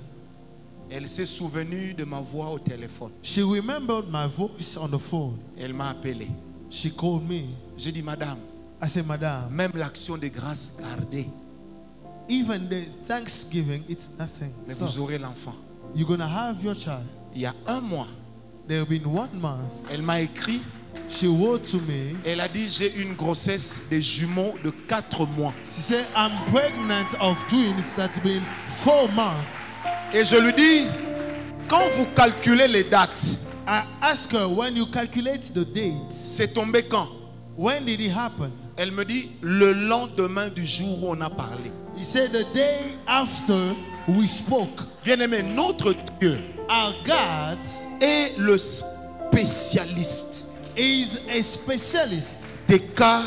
Elle s'est souvenue de ma voix au téléphone. She remembered my voice on the phone. Elle m'a appelé. She called me. J'ai dit, madame, I said, Madam, même l'action de grâce gardée, even the thanksgiving, it's nothing. mais Stop. vous aurez l'enfant. You're going to have your child. Il y a 1 mois, There have been 1 month. elle m'a écrit. She wrote to me. Elle a dit, j'ai une grossesse de jumeaux de 4 mois. She said, I'm pregnant of twins that's been 4 months. Et je lui dis, quand vous calculez les dates, I asked her, when you calculate the dates, c'est tombé quand? when did it happen? Elle me dit, le lendemain du jour où on a parlé. He said, the day after we spoke. Bien-aimé, notre Dieu Our God est le spécialiste is a specialist des cas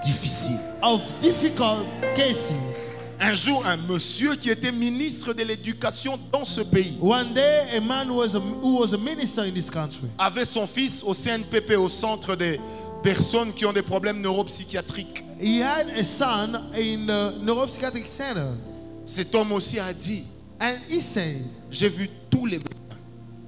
difficiles. of difficult cases. Un jour, un monsieur qui était ministre de l'éducation dans ce pays One day, a man who was a minister in this country avait son fils au CNPP, au centre des personnes qui ont des problèmes neuropsychiatriques. he had a son in the neuropsychiatric center. Cet homme aussi a dit, And he said, j'ai vu tous les...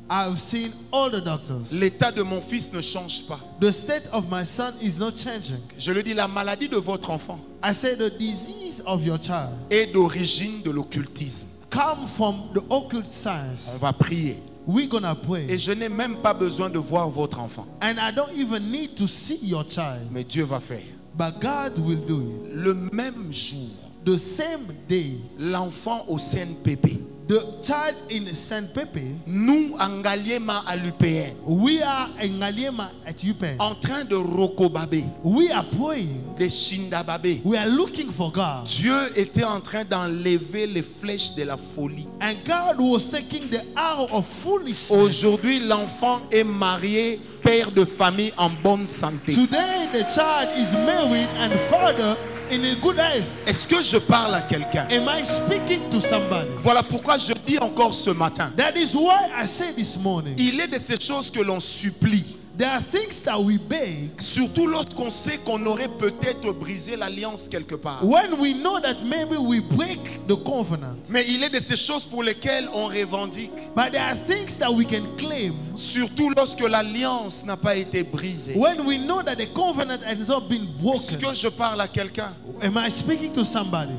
I've seen all the doctors. L'état de mon fils ne change pas. The state of my son is not changing. Je lui dis, la maladie de votre enfant I said, the disease of your child est d'origine de l'occultisme. come from the occult science. On va prier. We're gonna Et pray. je n'ai même pas besoin de voir votre enfant. And I don't even need to see your child. Mais Dieu va faire. But God will do it. Le même jour, the same day, l'enfant au CNPP, the child in St. Pepe, nous en Ngaliema à l'UPN, we are in Ngaliema at UPenn. en train de rokobabe, We are praying. de shindababe. We are looking for God. Dieu était en train d'enlever les flèches de la folie. And God was taking the arrow of foolishness. Aujourd'hui, l'enfant est marié, père de famille en bonne santé. Today the child is married and father in a good health. Est-ce que je parle à quelqu'un? Am I speaking to somebody? Voilà pourquoi je dis encore ce matin. That is why I say this morning. Il est de ces choses que l'on supplie. There are things that we beg Surtout lorsqu'on sait qu'on aurait peut-être brisé l'alliance quelque part. when we know that maybe we break the covenant. Mais il est de ces choses pour lesquelles on revendique. But there are things that we can claim Surtout lorsque l'alliance n'a pas été brisée. when we know that the covenant has not been Est-ce broken. que je parle à quelqu'un? Am I speaking to somebody?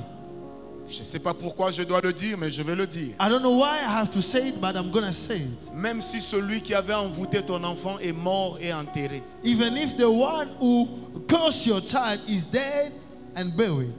Je ne sais pas pourquoi je dois le dire, mais je vais le dire. I don't know why I have to say it, but I'm going to say it. Même si celui qui avait envoûté ton enfant est mort et enterré, Even if the one who cursed your child is dead and buried,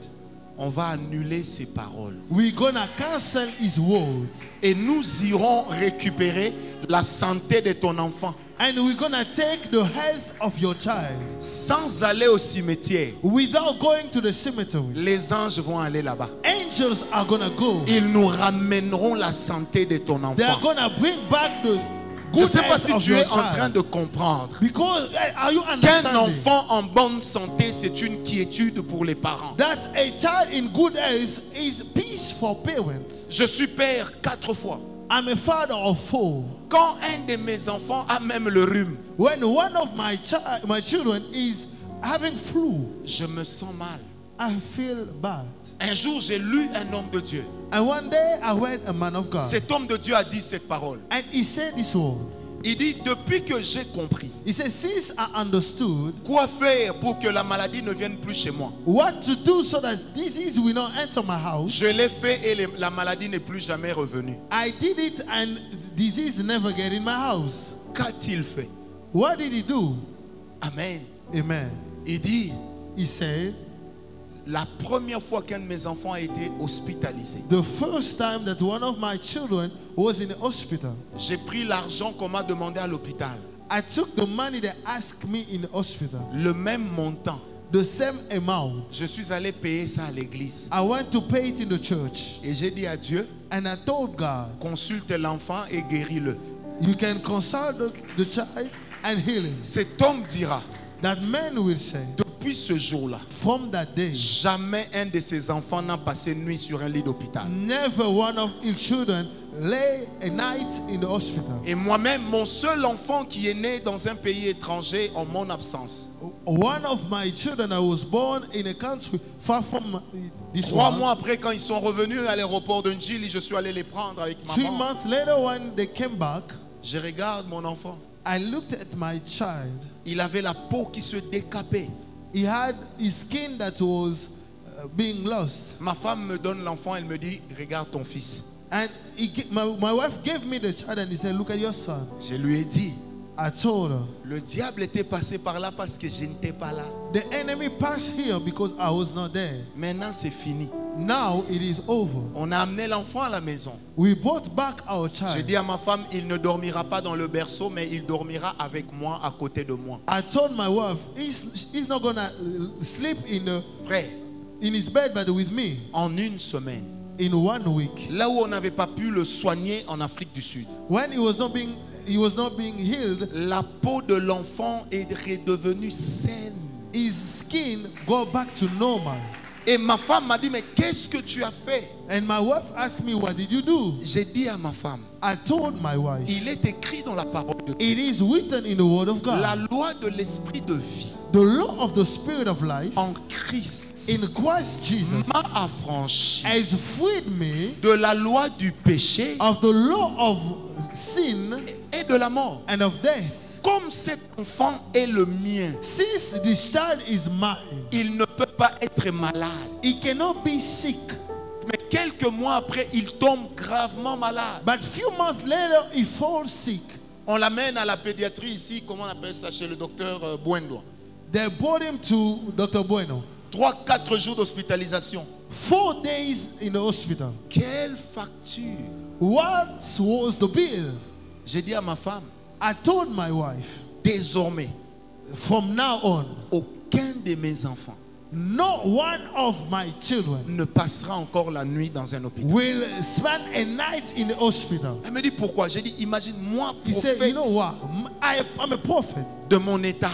on va annuler ses paroles. we're going to cancel his word. Et nous irons récupérer la santé de ton enfant And we're going to take the health of your child sans aller au cimetière. without going to the cemetery. Les anges vont aller là-bas. Angels are going to go. Ils nous ramèneront la santé de ton They are enfant. going to bring back the Je ne good sais pas health si of tu your es en train child. de comprendre Because are you qu'un understanding enfant en bonne santé, c'est une quiétude pour les parents. that a child in good health is peace for parents? Je suis père 4 fois. I'm a father of 4. Quand un de mes enfants a même le rhume, When one of my children is having flu, je me sens mal. I feel bad. Un jour, j'ai lu un homme de Dieu. And one day I read a man of God, Cet homme de Dieu a dit cette parole. and he said this word. Il dit, depuis que j'ai compris He said, since I understood quoi faire pour que la maladie ne vienne plus chez moi, what to do so that disease will not enter my house, je l'ai fait et la maladie n'est plus jamais revenue. I did it and disease never get in my house. Qu'a-t-il fait? What did he do? Amen. Amen. Il dit, He said, la première fois qu'un de mes enfants a été hospitalisé, the first time that one of my children was in the hospital, j'ai pris l'argent qu'on m'a demandé à l'hôpital. I took the money they asked me in the hospital, Le même montant. the same amount. Je suis allé payer ça à l'église. I went to pay it in the church, Et j'ai dit à Dieu, and I told God, consulte l'enfant et guéris-le. you can consult the child and heal him. Cet homme dira, That man will say, depuis ce jour-là, from that day, jamais un de ses enfants n'a passé nuit sur un lit d'hôpital. never one of his children lay a night in the hospital. Et moi-même, mon seul enfant qui est né dans un pays étranger en mon absence. One of my children I was born in a country far from this 3 one. mois après, quand ils sont revenus à l'aéroport de Njili, je suis allé les prendre avec 3 maman. months later, when they came back, Je regarde mon enfant. I looked at my child. Il avait la peau qui se décapait. He had his skin that was being lost. Ma femme me donne l'enfant, elle me dit, regarde ton fils. And my wife gave me the child and he said, look at your son. Je lui ai dit, I told her, le diable était passé par là parce que je n'étais pas là. the enemy passed here because I was not there. Maintenant, c'est fini. Now it is over. On a amené l'enfant à la maison. We brought back our J'ai child. dit à ma femme, il ne dormira pas dans le berceau, mais il dormira avec moi, à côté de moi. I told my wife, he's not going to sleep Frère, in his bed, but with me en une semaine, in 1 week. là où on n'avait pas pu le soigner en Afrique du Sud, When he was not being healed, la peau de l'enfant est redevenue saine. his skin go back to normal. Et ma femme m'a dit, mais qu'est-ce que tu as fait? And my wife asked me, what did you do? J'ai dit à ma femme, I told my wife, il est écrit dans la parole de Dieu, it is written in the word of la God, loi de l'esprit de vie the law of the spirit of life en Christ in Christ Jesus m'a affranchi has freed me de la loi du péché of the law of sin et de la mort. and of death. Comme cet enfant est le mien, Since this child is mine, il ne peut pas être malade. he cannot be sick. Mais quelques mois après, il tombe gravement malade. But few months later, he falls sick. On l'amène à la pédiatrie ici, comment on appelle ça, chez le docteur Buendo. They brought him to Dr. Bueno. 3-4 jours d'hospitalisation. 4 days in the hospital. Quelle facture! What was the bill? J'ai dit à ma femme, I told my wife, désormais, from now on, aucun de mes enfants not one of my children ne passera encore la nuit dans un hôpital. will spend a night in the hospital. Elle me dit pourquoi? J'ai dit, imagine moi, He said, you prophète know what? I'm a prophet. de mon état.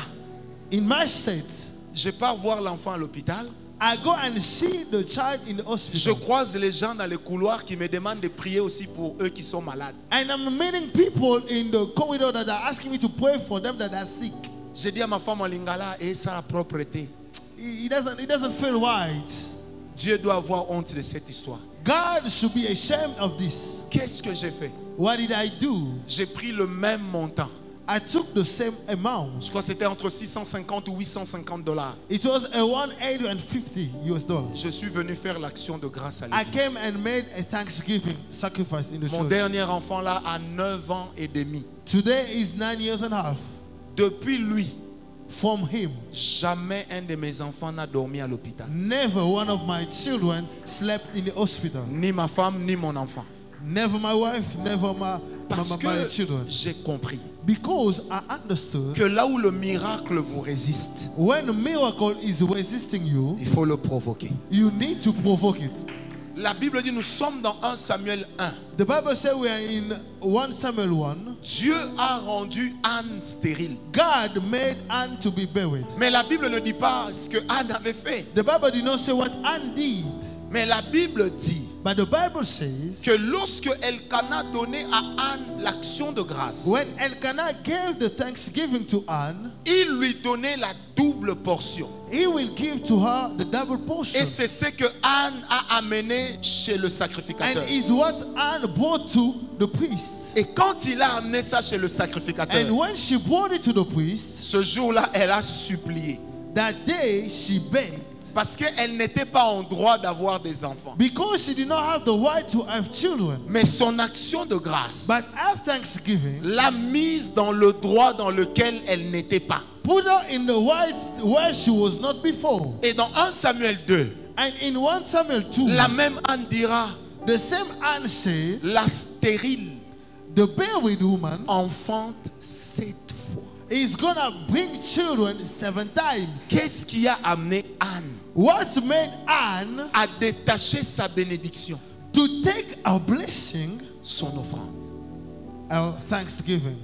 In my state, Je pars voir l'enfant à l'hôpital. I go and see the child in the Je hospital. croise les gens dans les couloirs qui me demandent de prier aussi pour eux qui sont malades. And I'm meeting people in the corridor that are asking me to pray for them that are sick. J'ai dit à ma femme en lingala, et ça la propreté. It doesn't feel right. Dieu doit avoir honte de cette histoire. God should be ashamed of this. Qu'est-ce que j'ai fait? What did I do? J'ai pris le même montant. I took the same amount. Je crois que c'était entre 650 ou 850 dollars. It was a $150 US. Je suis venu faire l'action de grâce à I l'église. came and made a Thanksgiving sacrifice in the Mon church. dernier enfant là a 9 ans et demi. Today is 9 years and a half. Depuis lui, From him, jamais un de mes enfants n'a dormi à l'hôpital. never one of my children slept in the hospital. Ni ma femme, ni mon enfant. Never my wife, never my Parce que children. j'ai compris Because I understood que là où le miracle vous résiste, when a miracle is resisting you, il faut le provoquer. you need to provoke it. La Bible dit, nous sommes dans 1 Samuel 1. The Bible says we are in 1 Samuel 1. Dieu a rendu Anne stérile. God made Anne to be buried. Mais la Bible ne dit pas ce que Anne avait fait. The Bible did not say what Anne did. Mais la Bible dit But the Bible says que lorsque Elkanah donnait à Anne l'action de grâce, when Elkanah gave the thanksgiving to Anne, il lui donnait la double portion. he will give to her the double portion. Et c'est ce que Anne a amené chez le sacrificateur. And is what Anne brought to the priest. Et quand il a amené ça chez le sacrificateur, And when she brought it to the priest, ce jour-là, elle a supplié. that day she begged. Parce qu'elle n'était pas en droit d'avoir des enfants. Because she did not have the right to have children. Mais son action de grâce But at Thanksgiving, l'a mise dans le droit dans lequel elle n'était pas. put her in the right where she was not before. Et dans 1 Samuel 2, And in 1 Samuel 2, la même Anne dira, the same Anne said, la stérile the buried woman enfante 7 fois. is gonna bring children 7 times. Qu'est-ce qui a amené Anne What made Anne à détacher sa bénédiction? to take a blessing, Son offrande. our Thanksgiving?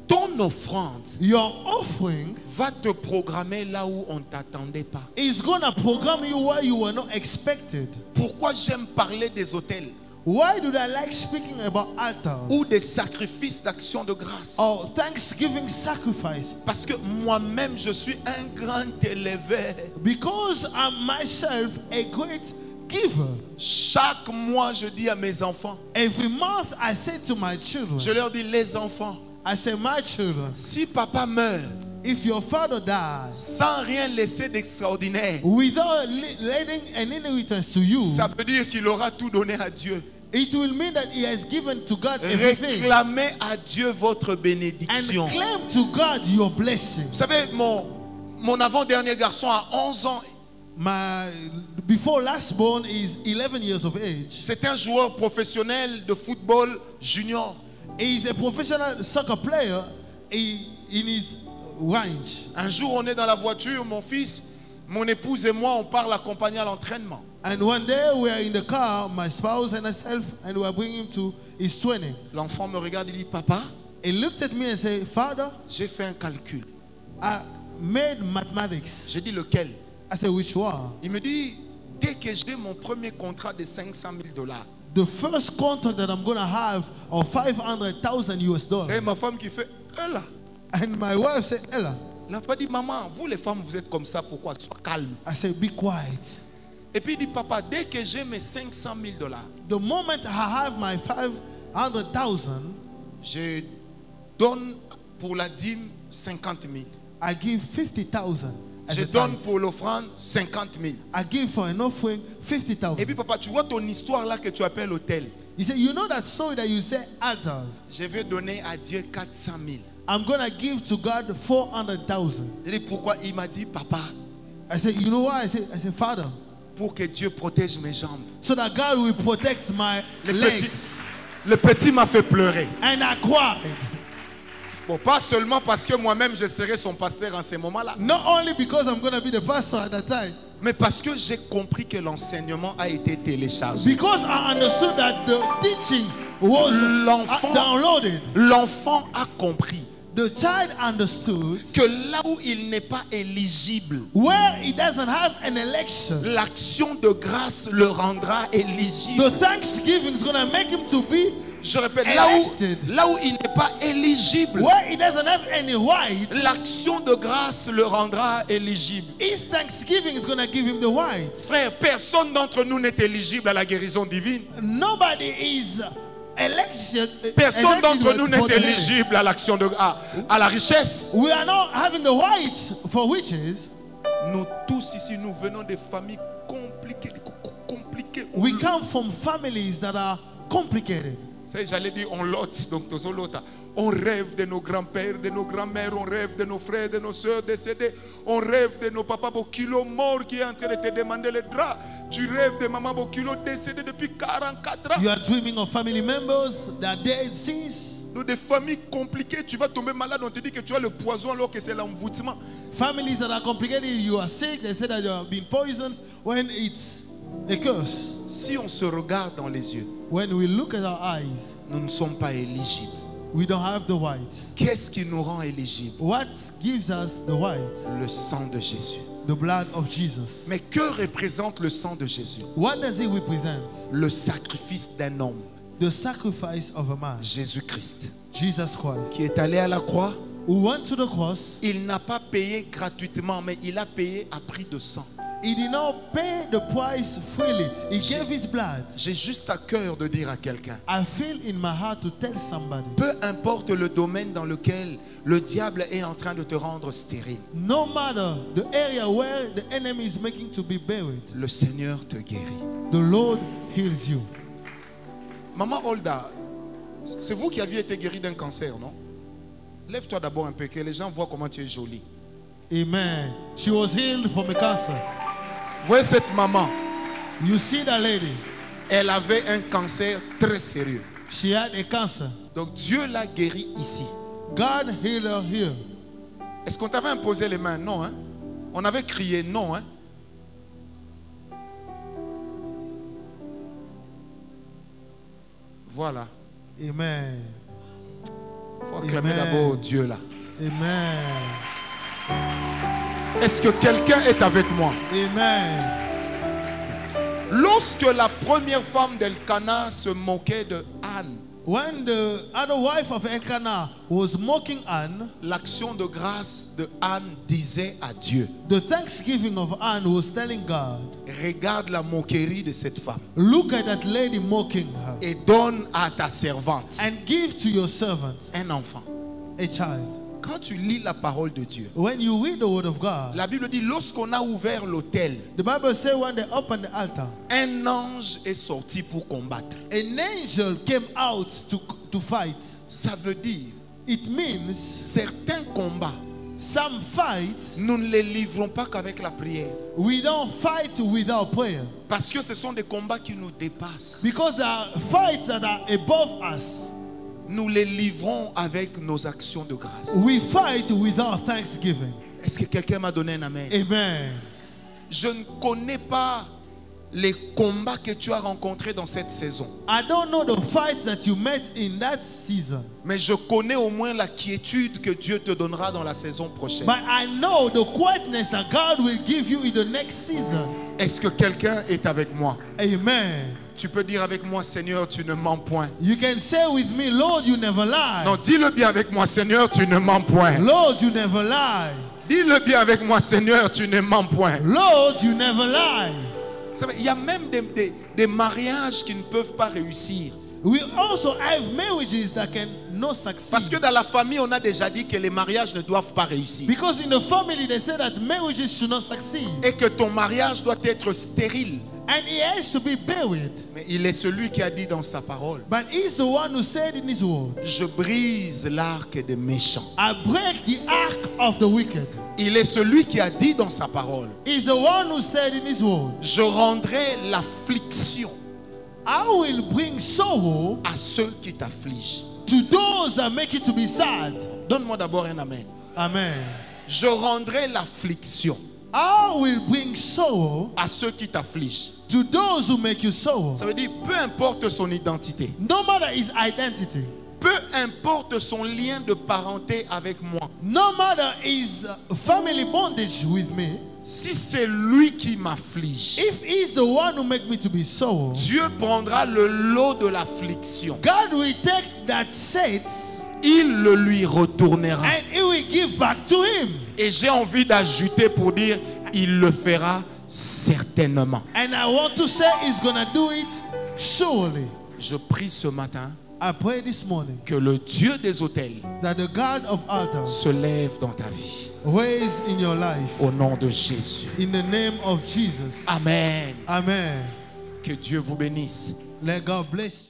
Ton offrande Your offering va te programmer là où on ne t'attendait pas. is gonna program you where you were not expected. Pourquoi j'aime parler des hôtels Why do I like speaking about altars ou des sacrifices d'action de grâce? or Thanksgiving sacrifice? Parce que moi-même, je suis un grand éleveur. Because I'm myself a great giver. Chaque mois, je dis à mes enfants, Every month I say to my je children, leur dis, les enfants, I say, my children, si papa meurt if your father dies sans rien laisser d'extraordinaire, without letting an inheritance to you, ça veut dire qu'il aura tout donné à Dieu. it will mean that he has given to God everything. Réclamez à Dieu votre And bénédiction. claim to God your blessing. Vous savez, mon avant-dernier garçon a 11 ans. My before last born is 11 years of age. C'est un joueur professionnel de football junior. He is a professional soccer player in his range. Un jour, on est dans la voiture, mon fils, mon épouse et moi, on part l'accompagner à l'entraînement. And one day we are in the car, my spouse and myself, and we are bringing him to his training. L'enfant me regarde, il dit, papa, He looked at me and said, Father, j'ai fait un calcul. I made mathematics. J'ai dit, lequel? I said, which one? Il me dit, dès que j'ai mon premier contrat de 500 000 dollars. The first contract that I'm going to have of 500,000 US Et dollars. ma femme qui fait, là. And my wife said, Ella. L'enfant dit, maman, vous les femmes, vous êtes comme ça, pourquoi? Sois calme. I said, be quiet. Et puis il dit, papa, dès que j'ai mes 500 000 dollars, The moment I have my 500,000, je donne pour la dîme 50 000. I give 50,000. as Je a donne tithe. pour l'offrande 50 000. I give for an offering Et 50,000. puis papa, tu vois ton histoire là que tu appelles hôtel. He said, you know that story that you say altars? Je vais donner à Dieu 400 000. I'm going to give to God 400,000. Je dis pourquoi? Il m'a dit, papa, I said, you know why? I said, Father, pour que Dieu protège mes jambes. so that God will protect my Le legs. petit m'a fait pleurer. And I cried. Bon, pas seulement parce que moi-même je serai son pasteur en ces moments-là, Not only because I'm going to be the pastor at that time, mais parce que j'ai compris que l'enseignement a été téléchargé. because I understood that the teaching was downloaded. L'enfant a compris The child understood que là où il n'est pas éligible, where he doesn't have an election, l'action de grâce le rendra éligible. the thanksgiving is going to make him to be Je répète, elected. là où il n'est pas éligible, Where he doesn't have any right, l'action de grâce le rendra éligible. his thanksgiving is going to give him the right. Frère, personne d'entre nous n'est éligible à la guérison divine. Nobody is election. Personne d'entre elected nous for n'est the healing. éligible à l'action à la richesse. We are not having the right for riches. Nous tous ici, nous venons de familles compliquées. We come from families that are complicated. J'allais dire on lote, donc on rêve de nos grands-pères, de nos grands-mères, on rêve de nos frères, de nos soeurs décédés, on rêve de nos papas Bokilo morts qui est en train de te demander les draps. Tu rêves de maman Bokilo décédée depuis 44 ans. You are dreaming of family members that are dead since. Nous, des familles compliquées, tu vas tomber malade, on te dit que tu as le poison alors que c'est l'envoûtement. Families that are complicated, you are sick, they say that you have been poisoned when it's a curse. Si on se regarde dans les yeux, When we look at our eyes, nous ne sommes pas éligibles. we don't have the right. Qu'est-ce qui nous rend éligibles? What gives us the right? Le sang de Jésus. The blood of Jesus. Mais que représente le sang de Jésus? What does it represent? Le sacrifice d'un homme, The sacrifice of a man, Jésus-Christ, Jesus Christ, qui est allé à la croix. who went to the cross. Il n'a pas payé gratuitement, mais il a payé à prix de sang. He did not pay the price freely. He gave his blood. J'ai juste à cœur de dire à quelqu'un, I feel in my heart to tell somebody, peu importe le domaine dans lequel le diable est en train de te rendre stérile, no matter the area where the enemy is making to be buried, le Seigneur te guérit. the Lord heals you. Maman Olda, c'est vous qui aviez été guérie d'un cancer, non? Lève-toi d'abord un peu, que les gens voient comment tu es jolie. Amen. She was healed from a cancer. Voyez cette maman, You see that lady? elle avait un cancer très sérieux. She had a cancer. Donc Dieu l'a guérie ici. God healed her here. Est-ce qu'on t'avait imposé les mains? Non, hein? On avait crié non, hein? Voilà. Amen. Il faut acclamer Amen. d'abord Dieu là. Amen. Est-ce que quelqu'un est avec moi? Amen. Lorsque la première femme d'Elkana se moquait de Anne, When the other wife of Elkanah was mocking Anne, l'action de grâce de Anne disait à Dieu, the thanksgiving of Anne was telling God, regarde la moquerie de cette femme look at that lady mocking her et donne à ta servante and give to your servant un enfant. a child. Quand tu lis la parole de Dieu, When you read the word of God, la Bible dit, lorsqu'on a ouvert l'autel, the Bible says when they opened the altar, un ange est sorti pour combattre. an angel came out to fight. Ça veut dire, It means certains combats, some fights, nous ne les livrons pas qu'avec la prière. we don't fight without prayer. Parce que ce sont des combats qui nous dépassent. Because there are fights that are above us. Nous les livrons avec nos actions de grâce. We fight without thanksgiving. Est-ce que quelqu'un m'a donné un amen? Amen. Je ne connais pas les combats que tu as rencontrés dans cette saison. I don't know the fights that you met in that season, Mais je connais au moins la quiétude que Dieu te donnera dans la saison prochaine. but I know the quietness that God will give you in the next season. Est-ce que quelqu'un est avec moi? Amen. Tu peux dire avec moi, Seigneur, tu ne mens point. You can say with me, Lord, you never lie. Non, dis-le bien avec moi, Seigneur, tu ne mens point. Lord, you never lie. Dis-le bien avec moi, Seigneur, tu ne mens point. Lord, you never lie. Vous savez, il y a même des mariages qui ne peuvent pas réussir. We also have marriages that can not succeed. Parce que dans la famille, on a déjà dit que les mariages ne doivent pas réussir. Because in the family they say that marriages should not succeed. Et que ton mariage doit être stérile. And he has to be buried. Mais il est celui qui a dit dans sa parole, But he's the one who said in his word, je brise l'arc des méchants. I break the ark of the wicked. Il est celui qui a dit dans sa parole, He's the one who said in his word, je rendrai l'affliction I will bring sorrow à ceux qui t'affligent. to those that make it to be sad. Donne-moi d'abord un amen. Amen. Je rendrai l'affliction I will bring sorrow à ceux qui t'affligent. to those who make you sorrow. Ça veut dire, peu importe son identité, No matter his identity, peu importe son lien de parenté avec moi, no matter his family bondage with me, si c'est lui qui m'afflige, if he's the one who make me to be sorrow, Dieu prendra le lot de l'affliction. God will take that set Il le lui retournera. and he will give back to him. Et j'ai envie d'ajouter pour dire, il le fera certainement. And I want to say he's gonna do it surely. Je prie ce matin I pray this morning que le Dieu des autels that the God of altars se lève dans ta vie. raise in your life Au nom de Jésus. in the name of Jesus. Amen. Amen. Que Dieu vous bénisse. Let God bless you.